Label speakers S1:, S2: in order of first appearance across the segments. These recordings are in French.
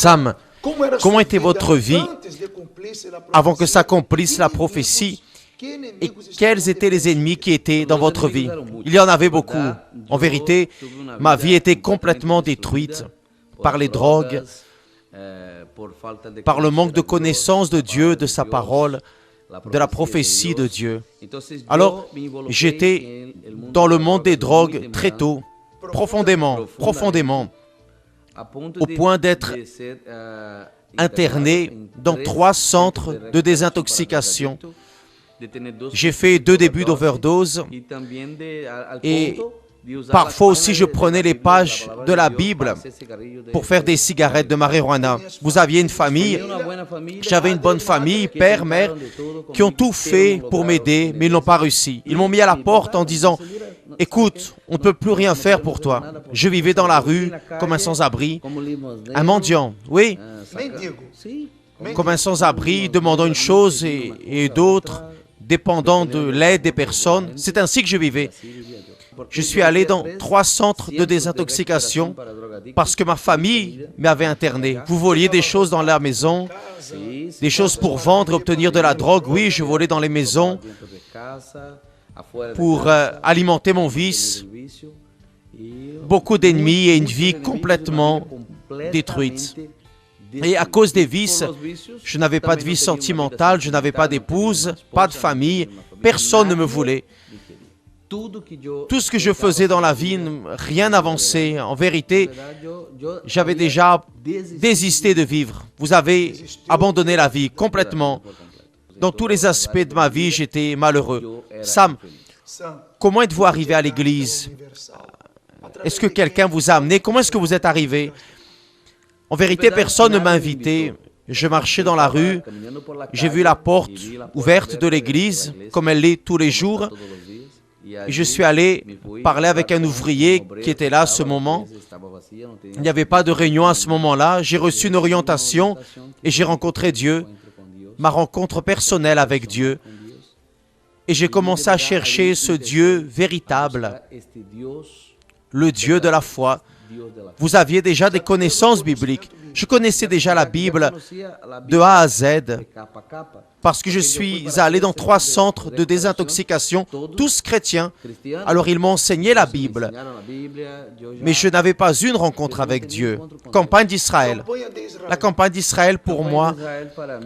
S1: Sam, comment était votre vie avant que s'accomplisse la prophétie et quels étaient les ennemis qui étaient dans votre vie? Il y en avait beaucoup. En vérité, ma vie était complètement détruite par les drogues, par le manque de connaissance de Dieu, de sa parole, de la prophétie de Dieu. Alors, j'étais dans le monde des drogues très tôt, profondément, au point d'être interné dans 3 centres de désintoxication. J'ai fait 2 débuts d'overdose et parfois aussi je prenais les pages de la Bible pour faire des cigarettes de marijuana. Vous aviez une famille, j'avais une bonne famille, père, mère, qui ont tout fait pour m'aider, mais ils n'ont pas réussi. Ils m'ont mis à la porte en disant « Écoute, on ne peut plus rien faire pour toi. » Je vivais dans la rue comme un sans-abri, un mendiant, oui, comme un sans-abri, demandant une chose et d'autre, dépendant de l'aide des personnes. C'est ainsi que je vivais. Je suis allé dans 3 centres de désintoxication parce que ma famille m'avait interné. Vous voliez des choses dans la maison, des choses pour vendre, obtenir de la drogue. Oui, je volais dans les maisons pour alimenter mon vice. Beaucoup d'ennemis et une vie complètement détruite. Et à cause des vices, je n'avais pas de vie sentimentale, je n'avais pas d'épouse, pas de famille, personne ne me voulait. Tout ce que je faisais dans la vie, rien n'avançait. En vérité, j'avais déjà désisté de vivre. Vous avez abandonné la vie complètement. Dans tous les aspects de ma vie, j'étais malheureux. Sam, comment êtes-vous arrivé à l'église? Est-ce que quelqu'un vous a amené? Comment est-ce que vous êtes arrivé? En vérité, personne ne m'a invité. Je marchais dans la rue, j'ai vu la porte ouverte de l'église, comme elle l'est tous les jours. Et je suis allé parler avec un ouvrier qui était là à ce moment. Il n'y avait pas de réunion à ce moment-là. J'ai reçu une orientation et j'ai rencontré Dieu, ma rencontre personnelle avec Dieu. Et j'ai commencé à chercher ce Dieu véritable, le Dieu de la foi. Vous aviez déjà des connaissances bibliques. Je connaissais déjà la Bible de A à Z parce que je suis allé dans 3 centres de désintoxication, tous chrétiens. Alors ils m'ont enseigné la Bible, mais je n'avais pas eu une rencontre avec Dieu. Campagne d'Israël. La campagne d'Israël, pour moi,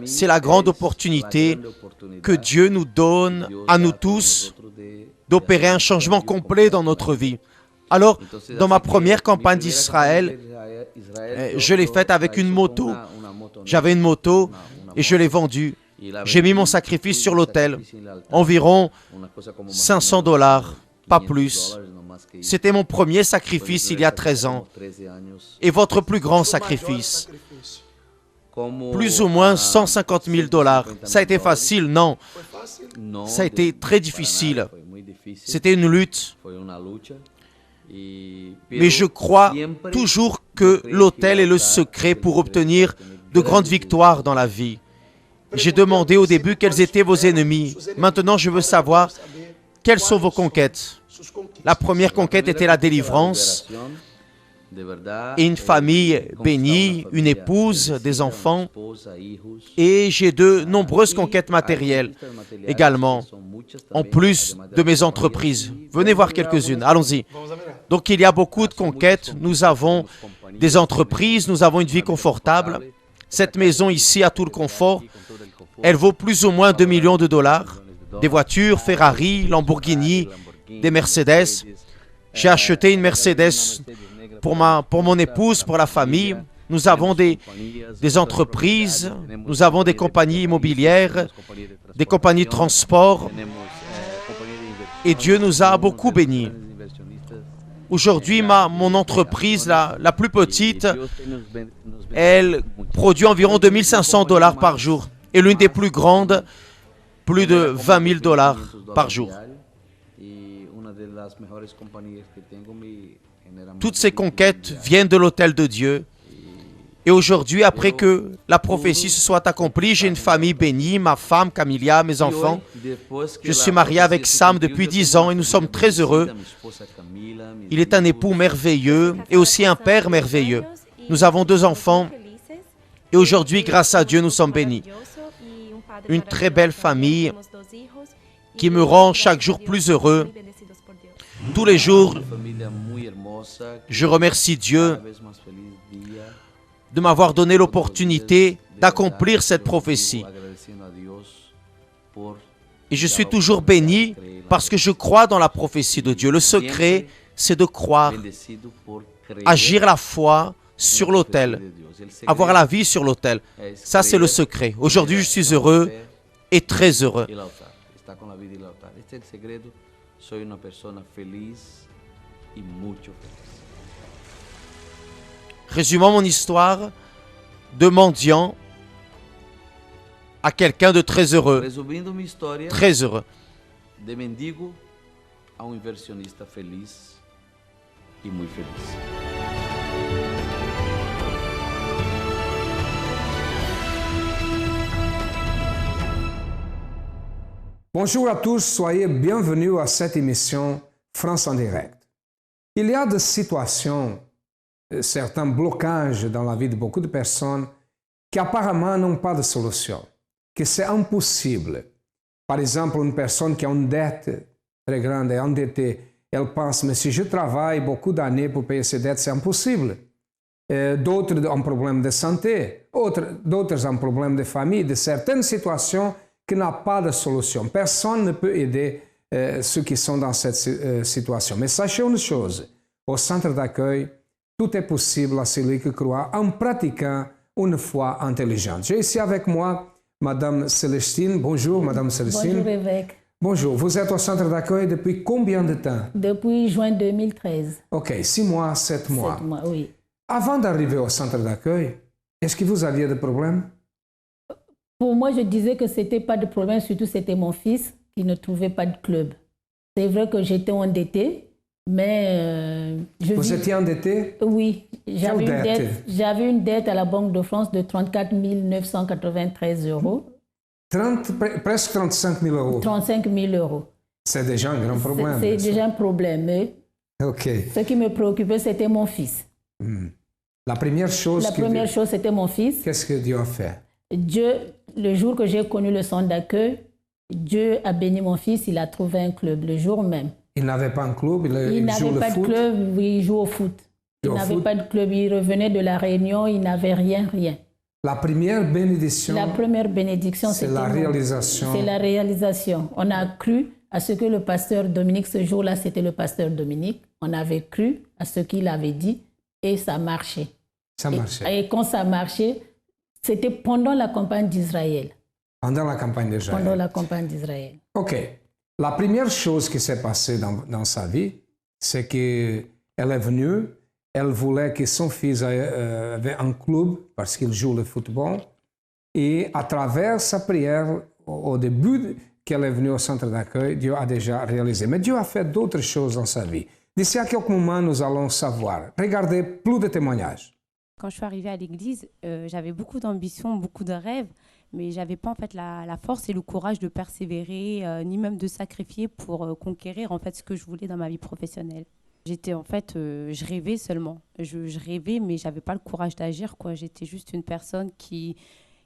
S1: c'est la grande opportunité que Dieu nous donne à nous tous d'opérer un changement complet dans notre vie. Alors, dans ma première campagne d'Israël, je l'ai faite avec une moto. J'avais une moto et je l'ai vendue. J'ai mis mon sacrifice sur l'autel, environ $500, pas plus. C'était mon premier sacrifice il y a 13 ans. Et votre plus grand sacrifice? Plus ou moins $150 000. Ça a été facile? Non. Ça a été très difficile. C'était une lutte. Mais je crois toujours que l'autel est le secret pour obtenir de grandes victoires dans la vie. J'ai demandé au début quels étaient vos ennemis. Maintenant, je veux savoir quelles sont vos conquêtes. La première conquête était la délivrance et une famille bénie, une épouse, des enfants. Et j'ai de nombreuses conquêtes matérielles également, en plus de mes entreprises. Venez voir quelques-unes, allons-y. Donc il y a beaucoup de conquêtes, nous avons des entreprises, nous avons une vie confortable. Cette maison ici a tout le confort. Elle vaut plus ou moins $2 millions. Des voitures, Ferrari, Lamborghini, des Mercedes. J'ai acheté une Mercedes pour mon épouse, pour la famille. Nous avons des entreprises, nous avons des compagnies immobilières, des compagnies de transport. Et Dieu nous a beaucoup bénis. Aujourd'hui, mon entreprise, la plus petite, elle produit environ $2 500 par jour. Et l'une des plus grandes, plus de $20 000 par jour. Toutes ces conquêtes viennent de l'autel de Dieu. Et aujourd'hui, après que la prophétie se soit accomplie, j'ai une famille bénie, ma femme, Camilla, mes enfants. Je suis marié avec Sam depuis 10 ans et nous sommes très heureux. Il est un époux merveilleux et aussi un père merveilleux. Nous avons 2 enfants Et aujourd'hui, grâce à Dieu, nous sommes bénis. Une très belle famille qui me rend chaque jour plus heureux. Tous les jours, je remercie Dieu de m'avoir donné l'opportunité d'accomplir cette prophétie. Et je suis toujours béni parce que je crois dans la prophétie de Dieu. Le secret, c'est de croire, agir la foi sur l'autel, avoir la vie sur l'autel. Ça, c'est le secret. Aujourd'hui, je suis heureux et très heureux. Résumons mon histoire de mendiant à quelqu'un de très heureux. Très heureux.
S2: De mendigo a inversionista feliz e muito feliz.
S3: Bonjour à tous, soyez bienvenus à cette émission France en direct. Il y a des situations, certains blocages dans la vie de beaucoup de personnes qui apparemment n'ont pas de solution, que c'est impossible. Par exemple, une personne qui a une dette très grande et endettée, elle pense, mais si je travaille beaucoup d'années pour payer ces dettes, c'est impossible. D'autres ont un problème de santé, d'autres ont un problème de famille, de certaines situations qui n'ont pas de solution. Personne ne peut aider ceux qui sont dans cette situation. Mais sachez une chose, au centre d'accueil, tout est possible à celui qui croit en pratiquant une foi intelligente. J'ai ici avec moi Madame Célestine. Bonjour, Madame Célestine.
S4: Bonjour, évêque.
S3: Bonjour. Vous êtes au centre d'accueil depuis combien de temps?
S4: Depuis juin 2013.
S3: OK, 6 mois, 7 mois.
S4: 7 mois, oui.
S3: Avant d'arriver au centre d'accueil, est-ce que vous aviez des problèmes?
S4: Pour moi, je disais que ce n'était pas de problème, surtout c'était mon fils qui ne trouvait pas de club. C'est vrai que j'étais endettée, mais
S3: Vous étiez endetté?
S4: Oui, j'avais une dette à la Banque de France de 34 993 euros.
S3: Presque 35 000 euros.
S4: 35 000 euros.
S3: C'est déjà un grand problème.
S4: C'est déjà un problème. Mais
S3: OK.
S4: ce qui me préoccupait, c'était mon fils.
S3: La première chose,
S4: c'était mon fils.
S3: Qu'est-ce que Dieu a fait?
S4: Dieu, le jour que j'ai connu le centre d'accueil, Dieu a béni mon fils, il a trouvé un club le jour même.
S3: Il n'avait pas un club,
S4: il n'avait pas de club, il joue au foot. Il n'avait pas de club, il revenait de la Réunion, il n'avait rien.
S3: La première bénédiction,
S4: c'est
S3: la réalisation.
S4: C'est la réalisation. On a cru à ce que le pasteur Dominique, ce jour-là, c'était le pasteur Dominique, on avait cru à ce qu'il avait dit et ça marchait. Et quand ça marchait, c'était pendant la campagne d'Israël.
S3: Pendant la campagne
S4: d'Israël.
S3: OK. La première chose qui s'est passée dans sa vie, c'est qu'elle est venue, elle voulait que son fils ait un club parce qu'il joue le football. Et à travers sa prière, au début qu'elle est venue au centre d'accueil, Dieu a déjà réalisé. Mais Dieu a fait d'autres choses dans sa vie. D'ici à quelques moments, nous allons savoir. Regardez plus de témoignages.
S5: Quand je suis arrivée à l'église, j'avais beaucoup d'ambition, beaucoup de rêves, mais je n'avais pas en fait la force et le courage de persévérer, ni même de sacrifier pour conquérir en fait ce que je voulais dans ma vie professionnelle. J'étais en fait, je rêvais seulement. Je rêvais, mais je n'avais pas le courage d'agir, quoi. J'étais juste une personne qui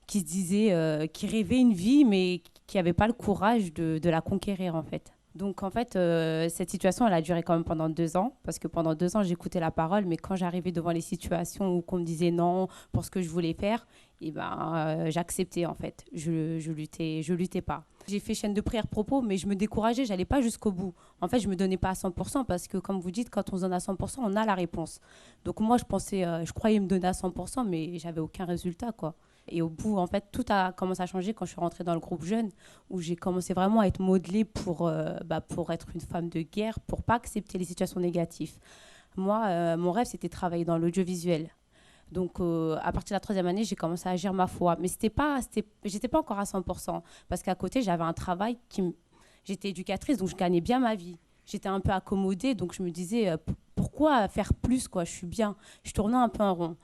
S5: se disait, qui rêvait une vie, mais qui n'avait pas le courage de la conquérir en fait. Donc en fait, cette situation, elle a duré quand même pendant 2 ans, parce que pendant 2 ans, j'écoutais la parole, mais quand j'arrivais devant les situations où on me disait non pour ce que je voulais faire, et j'acceptais en fait. Je luttais pas. J'ai fait chaîne de prière propos, mais je me décourageais, j'allais pas jusqu'au bout. En fait, je me donnais pas à 100%, parce que comme vous dites, quand on se donne à 100%, on a la réponse. Donc moi, je croyais me donner à 100%, mais j'avais aucun résultat, quoi. Et au bout, en fait, tout a commencé à changer quand je suis rentrée dans le groupe jeune, où j'ai commencé vraiment à être modelée pour être une femme de guerre, pour pas accepter les situations négatives. Moi, mon rêve, c'était de travailler dans l'audiovisuel. Donc, à partir de la 3e année, j'ai commencé à agir ma foi. Mais j'étais pas encore à 100%, parce qu'à côté, j'avais un travail j'étais éducatrice, donc je gagnais bien ma vie. J'étais un peu accommodée, donc je me disais, pourquoi faire plus, quoi? Je suis bien. Je tournais un peu en rond.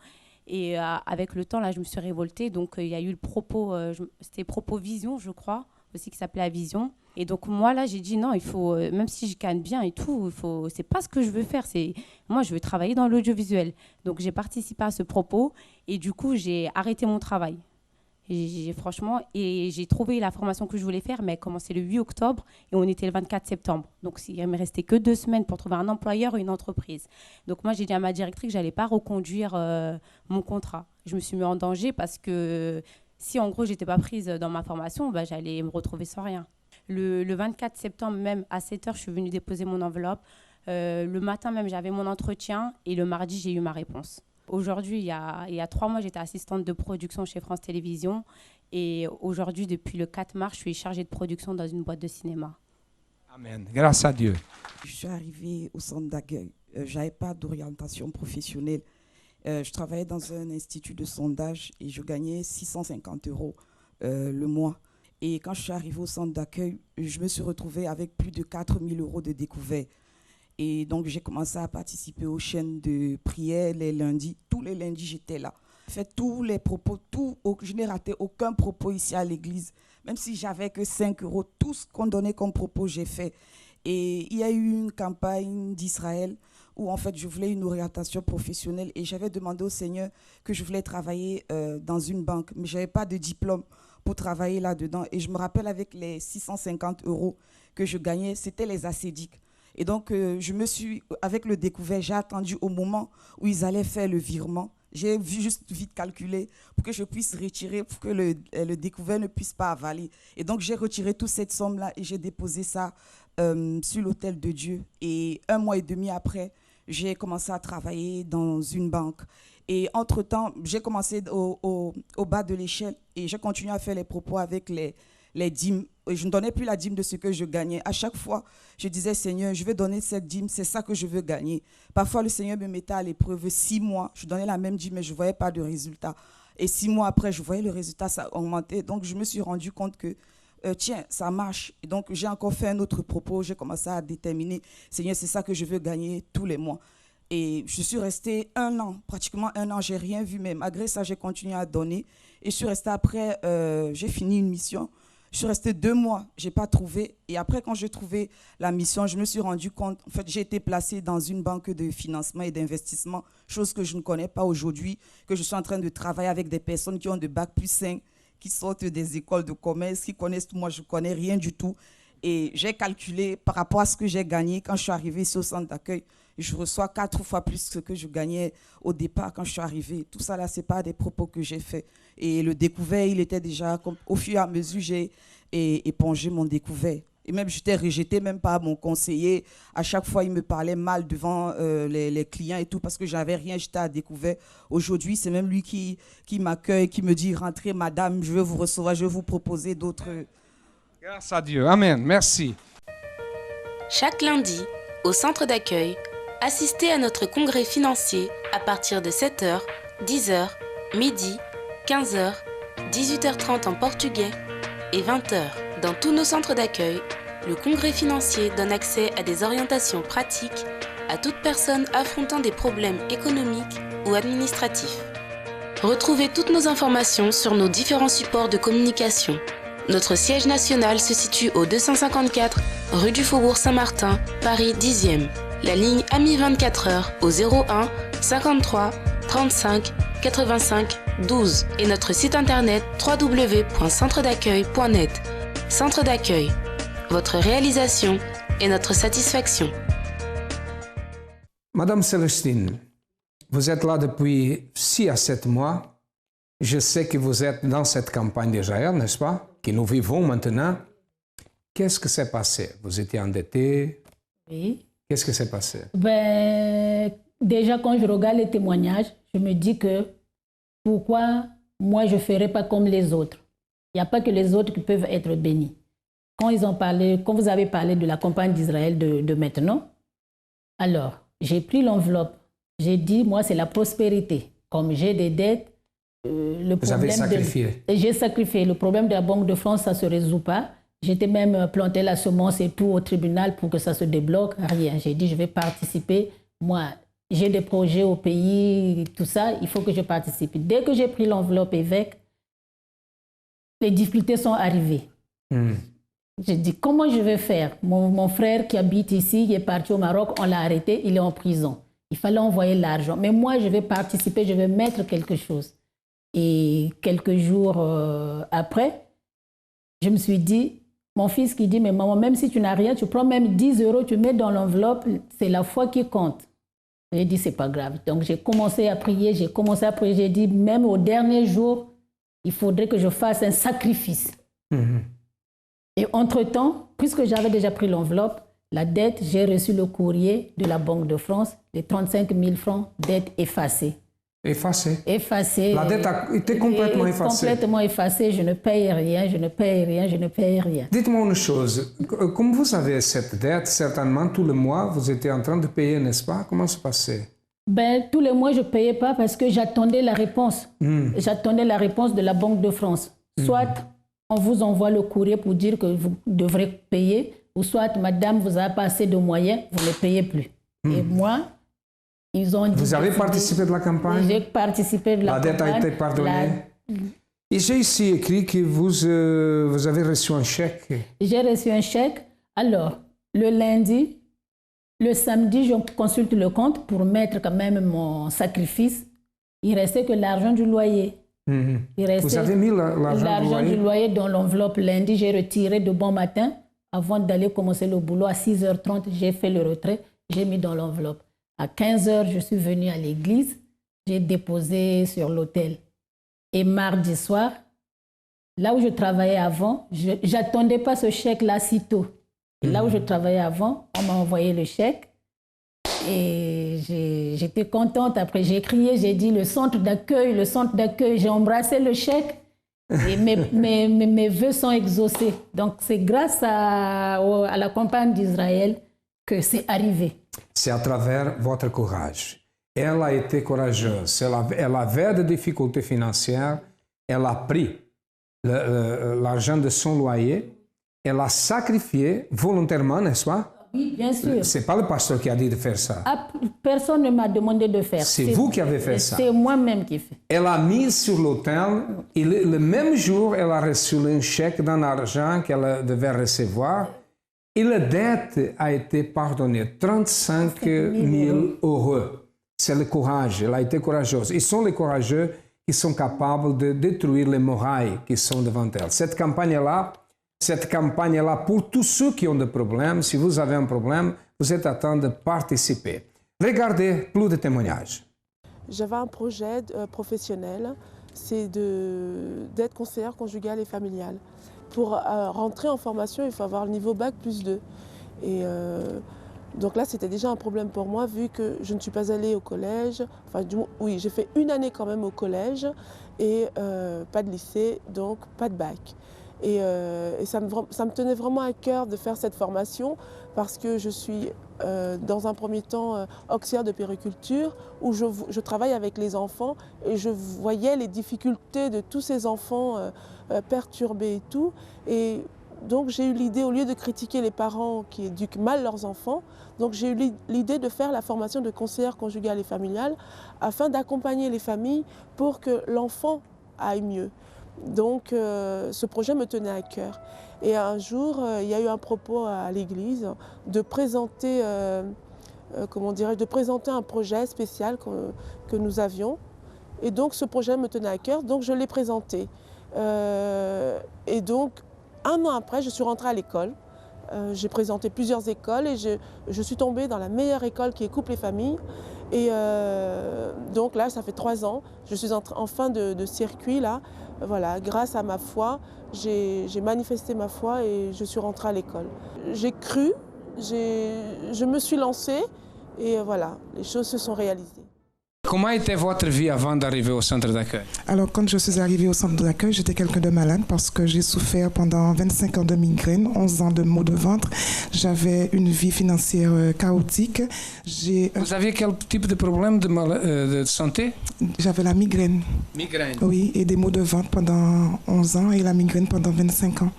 S5: Et avec le temps, là, je me suis révoltée. Donc, il y a eu le propos, c'était Propos Vision, je crois, aussi qui s'appelait La Vision. Et donc moi là j'ai dit non, il faut même si je gagne bien et tout, c'est pas ce que je veux faire, moi je veux travailler dans l'audiovisuel. Donc j'ai participé à ce propos et du coup j'ai arrêté mon travail. Franchement, j'ai trouvé la formation que je voulais faire, mais elle commençait le 8 octobre et on était le 24 septembre. Donc il ne me restait que 2 semaines pour trouver un employeur ou une entreprise. Donc moi j'ai dit à ma directrice que j'allais pas reconduire mon contrat. Je me suis mis en danger parce que si en gros j'étais pas prise dans ma formation, j'allais me retrouver sans rien. Le 24 septembre même, à 7h, je suis venue déposer mon enveloppe. Le matin même, j'avais mon entretien et le mardi, j'ai eu ma réponse. Aujourd'hui, il y a 3 mois, j'étais assistante de production chez France Télévisions. Et aujourd'hui, depuis le 4 mars, je suis chargée de production dans une boîte de cinéma.
S3: Amen. Grâce à Dieu.
S6: Je suis arrivée au centre d'accueil. Je n'avais pas d'orientation professionnelle. Je travaillais dans un institut de sondage et je gagnais 650 € le mois. Et quand je suis arrivée au centre d'accueil, je me suis retrouvée avec plus de 4 000 € de découvert. Et donc, j'ai commencé à participer aux chaînes de prière les lundis. Tous les lundis, j'étais là. J'ai fait tous les propos, je n'ai raté aucun propos ici à l'église. Même si j'avais que 5 €, tout ce qu'on donnait comme propos, j'ai fait. Et il y a eu une campagne d'Israël où, en fait, je voulais une orientation professionnelle. Et j'avais demandé au Seigneur que je voulais travailler dans une banque. Mais je n'avais pas de diplôme pour travailler là-dedans. Et je me rappelle avec les 650 € que je gagnais, c'était les ascédiques. Et donc, je me suis, avec le découvert, j'ai attendu au moment où ils allaient faire le virement. J'ai juste vite calculé pour que je puisse retirer, pour que le découvert ne puisse pas avaler. Et donc, j'ai retiré toute cette somme-là et j'ai déposé ça sur l'autel de Dieu. Et 1 mois et demi après, j'ai commencé à travailler dans une banque. Et entre-temps, j'ai commencé au bas de l'échelle et j'ai continué à faire les propos avec les dîmes. Et je ne donnais plus la dîme de ce que je gagnais. À chaque fois, je disais, Seigneur, je vais donner cette dîme, c'est ça que je veux gagner. Parfois, le Seigneur me mettait à l'épreuve. 6 mois, je donnais la même dîme, mais je ne voyais pas de résultat. Et 6 mois après, je voyais le résultat, ça augmentait. Donc, je me suis rendu compte que, tiens, ça marche. Et donc, j'ai encore fait un autre propos. J'ai commencé à déterminer, Seigneur, c'est ça que je veux gagner tous les mois. Et je suis restée 1 an, pratiquement 1 an, je n'ai rien vu, mais malgré ça, j'ai continué à donner. Et je suis restée après, j'ai fini une mission. Je suis restée 2 mois, je n'ai pas trouvé. Et après, quand j'ai trouvé la mission, je me suis rendu compte, en fait, j'ai été placée dans une banque de financement et d'investissement, chose que je ne connais pas aujourd'hui, que je suis en train de travailler avec des personnes qui ont de bac+5, qui sortent des écoles de commerce, qui connaissent tout. Moi, je ne connais rien du tout. Et j'ai calculé par rapport à ce que j'ai gagné quand je suis arrivée ici au centre d'accueil. Je reçois 4 fois plus que ce que je gagnais au départ quand je suis arrivée. Tout ça, là, ce n'est pas des propos que j'ai faits. Et le découvert, il était déjà, au fur et à mesure, j'ai épongé mon découvert. Et même, j'étais rejetée même par mon conseiller. À chaque fois, il me parlait mal devant les clients et tout parce que je n'avais rien, j'étais à découvert. Aujourd'hui, c'est même lui qui m'accueille, qui me dit « Rentrez, madame, je veux vous recevoir, je vais vous proposer d'autres... »
S3: Grâce à Dieu. Amen. Merci.
S7: Chaque lundi, au centre d'accueil, assistez à notre congrès financier à partir de 7h, 10h, midi, 15h, 18h30 en portugais et 20h. Dans tous nos centres d'accueil, le congrès financier donne accès à des orientations pratiques à toute personne affrontant des problèmes économiques ou administratifs. Retrouvez toutes nos informations sur nos différents supports de communication. Notre siège national se situe au 254 rue du Faubourg Saint-Martin, Paris 10e. La ligne AMI 24h au 01 53 35 85 12 et notre site internet www.centredaccueil.net. Centre d'accueil, votre réalisation et notre satisfaction.
S3: Madame Célestine, vous êtes là depuis 6 à 7 mois. Je sais que vous êtes dans cette campagne d'Israël, n'est-ce pas? Que nous vivons maintenant. Qu'est-ce que s'est passé? Vous étiez endetté?
S4: Oui.
S3: Qu'est-ce qui s'est passé?
S4: Déjà, quand je regarde les témoignages, je me dis que pourquoi moi je ne ferais pas comme les autres? Il n'y a pas que les autres qui peuvent être bénis. Quand vous avez parlé de la campagne d'Israël de maintenant, alors j'ai pris l'enveloppe. J'ai dit, moi, c'est la prospérité. Comme j'ai des dettes,
S3: vous avez sacrifié.
S4: J'ai sacrifié. Le problème de la Banque de France, ça ne se résout pas. J'étais même planté la semence et tout au tribunal pour que ça se débloque. Rien. J'ai dit, je vais participer. Moi, j'ai des projets au pays, tout ça, il faut que je participe. Dès que j'ai pris l'enveloppe évêque, les difficultés sont arrivées. J'ai dit, comment je vais faire? Mon frère qui habite ici, qui est parti au Maroc, on l'a arrêté, il est en prison. Il fallait envoyer l'argent. Mais moi, je vais participer, je vais mettre quelque chose. Et quelques jours après, je me suis dit, mon fils qui dit, mais maman, même si tu n'as rien, tu prends même 10 €, tu mets dans l'enveloppe, c'est la foi qui compte. J'ai dit, c'est pas grave. Donc, j'ai commencé à prier, j'ai dit, même au dernier jour, il faudrait que je fasse un sacrifice. Et entre-temps, puisque j'avais déjà pris l'enveloppe, la dette, j'ai reçu le courrier de la Banque de France, les 35 000 francs, dette effacée. Effacée.
S3: La dette a été complètement effacée.
S4: Complètement effacée, je ne paye rien, je ne paye rien, je ne paye rien.
S3: Dites-moi une chose, comme vous avez cette dette, certainement tous les mois, vous étiez en train de payer, n'est-ce pas? Comment ça se passait?
S4: Ben, tous les mois, je ne payais pas parce que j'attendais la réponse. J'attendais la réponse de la Banque de France. Soit on vous envoie le courrier pour dire que vous devrez payer, ou soit, madame, vous n'avez pas assez de moyens, vous ne payez plus. Et moi, ils ont dit...
S3: Vous avez participé de la campagne?
S4: J'ai participé de la campagne.
S3: La dette a été pardonnée? Et j'ai ici écrit que vous avez reçu un chèque.
S4: J'ai reçu un chèque. Alors, le lundi, le samedi, je consulte le compte pour mettre quand même mon sacrifice. Il restait que l'argent du loyer.
S3: Vous avez mis l'argent
S4: du loyer dans l'enveloppe lundi. J'ai retiré de bon matin. Avant d'aller commencer le boulot, à 6h30, j'ai fait le retrait. J'ai mis dans l'enveloppe. À 15h, je suis venue à l'église. J'ai déposé sur l'autel. Et mardi soir, là où je travaillais avant, je n'attendais pas ce chèque-là si tôt. Et là où je travaillais avant, on m'a envoyé le chèque. Et j'étais contente. Après, j'ai crié, j'ai dit le centre d'accueil, le centre d'accueil. J'ai embrassé le chèque et mes vœux sont exaucés. Donc, c'est grâce à la campagne d'Israël que c'est arrivé.
S3: C'est à travers votre courage. Elle a été courageuse. Elle avait des difficultés financières. Elle a pris l'argent de son loyer. Elle a sacrifié volontairement, n'est-ce pas?
S4: Oui, bien sûr.
S3: Ce n'est pas le pasteur qui a dit de faire ça.
S4: Personne ne m'a demandé de faire.
S3: C'est vous qui avez fait ça.
S4: C'est moi-même qui fais.
S3: Elle a mis sur l'autel et le même jour, elle a reçu un chèque d'un argent qu'elle devait recevoir. Et la dette a été pardonnée, 35 000 €. C'est le courage, elle a été courageuse. Ils sont les courageux qui sont capables de détruire les murailles qui sont devant elle. Cette campagne-là, pour tous ceux qui ont des problèmes, si vous avez un problème, vous êtes à temps de participer. Regardez plus de témoignages.
S8: J'avais un projet professionnel, c'est d'être conseillère conjugale et familiale. Pour rentrer en formation, il faut avoir le niveau Bac plus 2. Et donc là, c'était déjà un problème pour moi, vu que je ne suis pas allée au collège. Enfin, oui, j'ai fait une année quand même au collège, et pas de lycée, donc pas de bac. Et ça me tenait vraiment à cœur de faire cette formation, parce que je suis dans un premier temps auxiliaire de puériculture, où je travaille avec les enfants et je voyais les difficultés de tous ces enfants perturbés et tout. Et donc j'ai eu l'idée, au lieu de critiquer les parents qui éduquent mal leurs enfants, donc j'ai eu l'idée de faire la formation de conseillère conjugale et familiale afin d'accompagner les familles pour que l'enfant aille mieux. Donc ce projet me tenait à cœur. Et un jour, il y a eu un propos à l'église de présenter, de présenter un projet spécial que nous avions. Et donc ce projet me tenait à cœur, donc je l'ai présenté. Et donc, un an après, je suis rentrée à l'école. J'ai présenté plusieurs écoles et je suis tombée dans la meilleure école qui est Couple et Famille. Et donc là, ça fait 3 ans, je suis en fin de circuit là. Voilà, grâce à ma foi, j'ai manifesté ma foi et je suis rentrée à l'école. J'ai cru, je me suis lancée et voilà, les choses se sont réalisées.
S3: Comment était votre vie avant d'arriver au centre d'accueil?
S9: Alors, quand je suis arrivée au centre d'accueil, j'étais quelqu'un de malade parce que j'ai souffert pendant 25 ans de migraine, 11 ans de maux de ventre. J'avais une vie financière chaotique.
S3: Vous aviez quel type de problème de santé?
S9: J'avais la migraine.
S3: Migraine?
S9: Oui, et des maux de ventre pendant 11 ans et la migraine pendant 25 ans.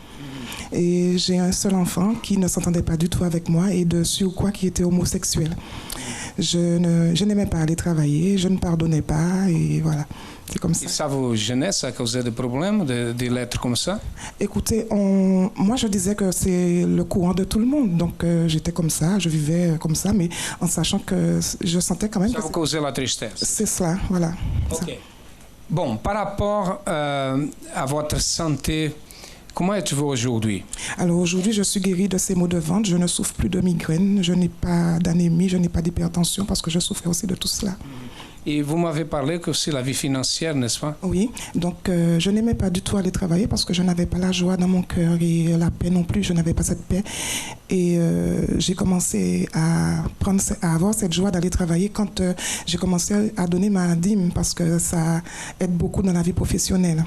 S9: Et j'ai un seul enfant qui ne s'entendait pas du tout avec moi et de surcroît qui était homosexuel. Je n'aimais pas aller travailler, je ne pardonnais pas et voilà. C'est comme ça.
S3: Et ça vous gênait, ça causait des problèmes de l'être comme ça?
S9: Écoutez, moi je disais que c'est le courant de tout le monde, donc j'étais comme ça, je vivais comme ça, mais en sachant que je sentais quand même
S3: ça vous causait la tristesse.
S9: C'est cela, voilà.
S3: Ok. Ça. Bon, par rapport à votre santé, comment êtes-vous aujourd'hui?
S9: Alors aujourd'hui, je suis guérie de ces maux de ventre, je ne souffre plus de migraine, je n'ai pas d'anémie, je n'ai pas d'hypertension parce que je souffrais aussi de tout cela.
S3: Et vous m'avez parlé que c'est la vie financière, n'est-ce pas?
S9: Oui, donc je n'aimais pas du tout aller travailler parce que je n'avais pas la joie dans mon cœur et la paix non plus, je n'avais pas cette paix. Et j'ai commencé à avoir cette joie d'aller travailler quand j'ai commencé à donner ma dîme parce que ça aide beaucoup dans la vie professionnelle.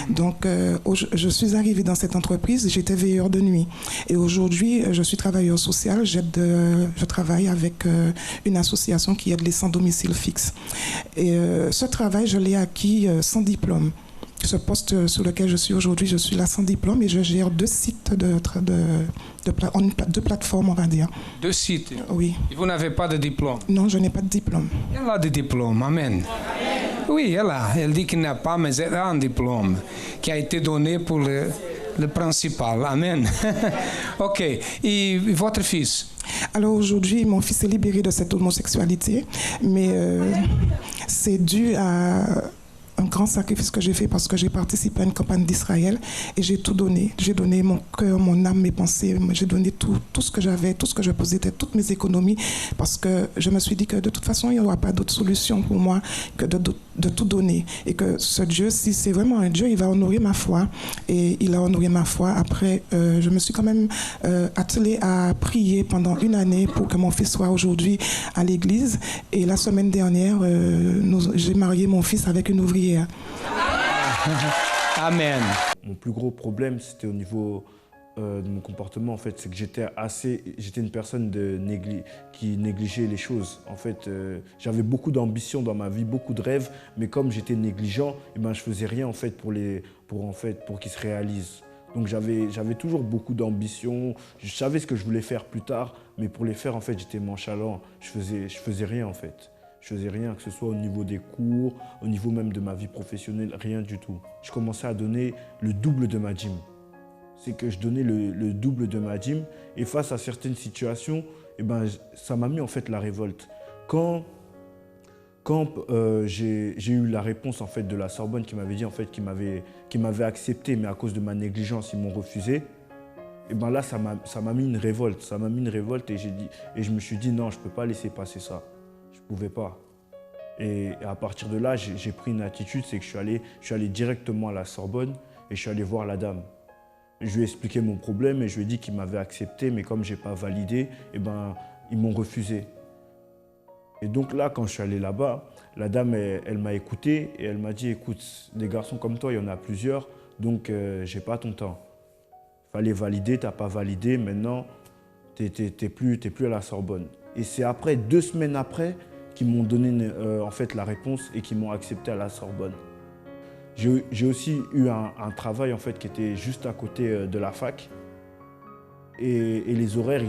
S9: Donc je suis arrivée dans cette entreprise, j'étais veilleur de nuit. Et aujourd'hui, je suis travailleur social, je travaille avec une association qui aide les sans domicile fixe. Et ce travail, je l'ai acquis sans diplôme. Ce poste sur lequel je suis aujourd'hui, je suis là sans diplôme et je gère 2 sites deux plateformes, on va dire.
S3: 2 sites?
S9: Oui.
S3: Et vous n'avez pas de diplôme?
S9: Non, je n'ai pas de diplôme.
S3: Elle a des diplômes, amen. Oui, elle dit qu'il n'a pas, mais elle a un diplôme qui a été donné pour le principal. Amen. Ok. Et votre fils?
S9: Alors aujourd'hui, mon fils est libéré de cette homosexualité, mais c'est dû à un grand sacrifice que j'ai fait parce que j'ai participé à une campagne d'Israël et j'ai tout donné. J'ai donné mon cœur, mon âme, mes pensées, j'ai donné tout ce que j'avais, tout ce que je possédais, toutes mes économies parce que je me suis dit que de toute façon, il n'y aura pas d'autre solution pour moi que de tout donner et que ce Dieu, si c'est vraiment un Dieu, il va honorer ma foi et il a honoré ma foi. Après, je me suis quand même attelée à prier pendant 1 année pour que mon fils soit aujourd'hui à l'église et la semaine dernière, j'ai marié mon fils avec une ouvrière.
S3: Amen.
S10: Mon plus gros problème, c'était au niveau de mon comportement. En fait, c'est que j'étais une personne qui négligeait les choses. En fait, j'avais beaucoup d'ambition dans ma vie, beaucoup de rêves, mais comme j'étais négligent, eh ben, je faisais rien en fait pour qu'ils se réalisent. Donc j'avais toujours beaucoup d'ambition. Je savais ce que je voulais faire plus tard, mais pour les faire, en fait, j'étais nonchalant. Je faisais rien en fait. Je faisais rien, que ce soit au niveau des cours, au niveau même de ma vie professionnelle, rien du tout. Je commençais à donner le double de ma dîme. C'est que je donnais le double de ma dîme et face à certaines situations, eh ben, ça m'a mis en fait la révolte. Quand j'ai eu la réponse en fait de la Sorbonne qui m'avait dit en fait qu'ils m'avaient accepté, mais à cause de ma négligence, ils m'ont refusé. Et ben là, ça m'a mis une révolte. Ça m'a mis une révolte et je me suis dit non, je ne peux pas laisser passer ça. Je ne pouvais pas. Et à partir de là, j'ai pris une attitude, c'est que je suis allé directement à la Sorbonne et je suis allé voir la dame. Je lui ai expliqué mon problème et je lui ai dit qu'ils m'avaient accepté, mais comme je n'ai pas validé, eh ben, ils m'ont refusé. Et donc là, quand je suis allé là-bas, la dame, elle m'a écouté et elle m'a dit, écoute, des garçons comme toi, il y en a plusieurs, donc je n'ai pas ton temps. Il fallait valider, tu n'as pas validé, maintenant, tu n'es plus à la Sorbonne. Et c'est après, 2 semaines après, qu'ils m'ont donné en fait, la réponse et qu'ils m'ont accepté à la Sorbonne. J'ai aussi eu un travail en fait, qui était juste à côté de la fac. Et les horaires,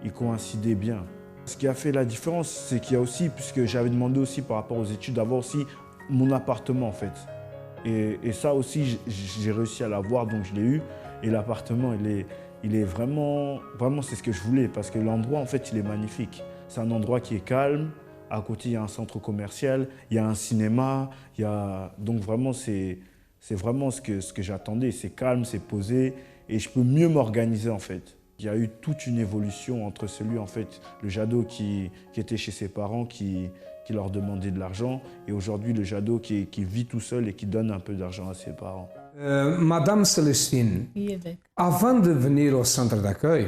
S10: ils coïncidaient bien. Ce qui a fait la différence, c'est qu'il y a aussi, puisque j'avais demandé aussi par rapport aux études, d'avoir aussi mon appartement en fait. Et ça aussi, j'ai réussi à l'avoir, donc je l'ai eu. Et l'appartement, il est vraiment, c'est ce que je voulais, parce que l'endroit, en fait, il est magnifique. C'est un endroit qui est calme. À côté, il y a un centre commercial, il y a un cinéma. Donc vraiment, c'est vraiment ce que j'attendais. C'est calme, c'est posé, et je peux mieux m'organiser en fait. Il y a eu toute une évolution entre celui, en fait, le Jado qui était chez ses parents, qui leur demandait de l'argent, et aujourd'hui le Jado qui vit tout seul et qui donne un peu d'argent à ses parents.
S3: Madame Célestine,
S4: Oui,
S3: avant de venir au centre d'accueil,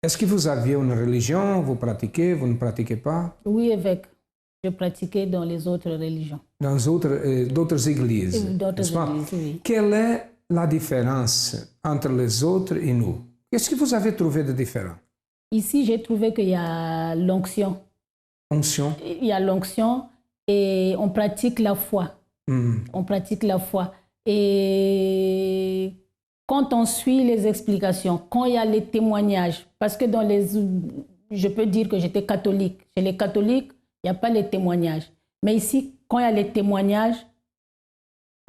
S3: est-ce que vous aviez une religion, vous pratiquez, vous ne pratiquez pas?
S4: Oui, évêque. Je pratiquais dans les autres religions.
S3: Dans d'autres églises,
S4: d'autres églises, oui.
S3: Quelle est la différence entre les autres et nous? Qu'est-ce que vous avez trouvé de différent?
S4: Ici, j'ai trouvé qu'il y a l'onction.
S3: Onction?
S4: Il y a l'onction et on pratique la foi. On pratique la foi. Et quand on suit les explications, quand il y a les témoignages, parce que je peux dire que j'étais catholique. Chez les catholiques, il n'y a pas les témoignages. Mais ici, quand il y a les témoignages,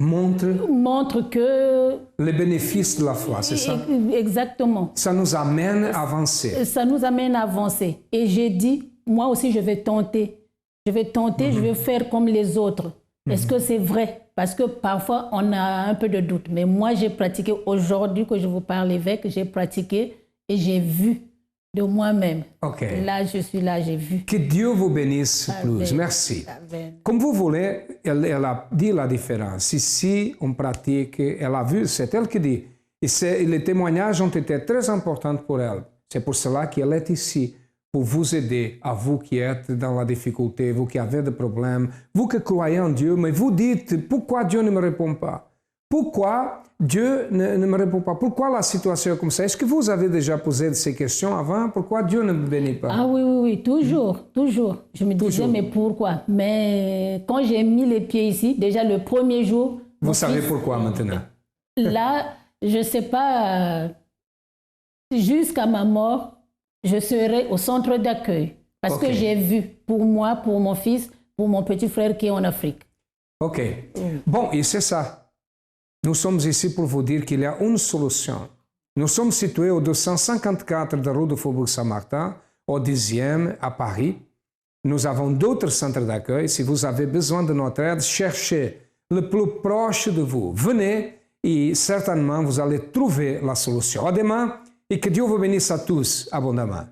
S4: montre que...
S3: les bénéfices de la foi, c'est ça?
S4: Exactement.
S3: Ça nous amène à avancer.
S4: Ça nous amène à avancer. Et j'ai dit, moi aussi, je vais tenter. Je vais tenter, je vais faire comme les autres. Est-ce que c'est vrai? Parce que parfois, on a un peu de doute. Mais moi, j'ai pratiqué, aujourd'hui que je vous parle, évêque, j'ai pratiqué et j'ai vu de moi-même.
S3: Okay.
S4: Là, je suis là, j'ai vu.
S3: Que Dieu vous bénisse plus. Merci. Comme vous voulez, elle a dit la différence. Ici, on pratique, elle a vu, c'est elle qui dit. Et les témoignages ont été très importants pour elle. C'est pour cela qu'elle est ici, pour vous aider, à vous qui êtes dans la difficulté, vous qui avez des problèmes, vous qui croyez en Dieu, mais vous dites, pourquoi Dieu ne me répond pas? Pourquoi Dieu ne me répond pas? Pourquoi la situation est comme ça? Est-ce que vous avez déjà posé ces questions avant? Pourquoi Dieu ne me bénit pas?
S4: Ah oui, toujours. Je me disais, mais pourquoi? Mais quand j'ai mis les pieds ici, déjà le premier jour...
S3: Vous savez pourquoi maintenant?
S4: Là, je ne sais pas, jusqu'à ma mort, je serai au centre d'accueil. Parce que j'ai vu, pour moi, pour mon fils, pour mon petit frère qui est en Afrique.
S3: OK. Bon, et c'est ça. Nous sommes ici pour vous dire qu'il y a une solution. Nous sommes situés au 254 de rue de Faubourg Saint-Martin, au 10e à Paris. Nous avons d'autres centres d'accueil. Si vous avez besoin de notre aide, cherchez le plus proche de vous. Venez et certainement vous allez trouver la solution. À demain et que Dieu vous bénisse à tous abondamment.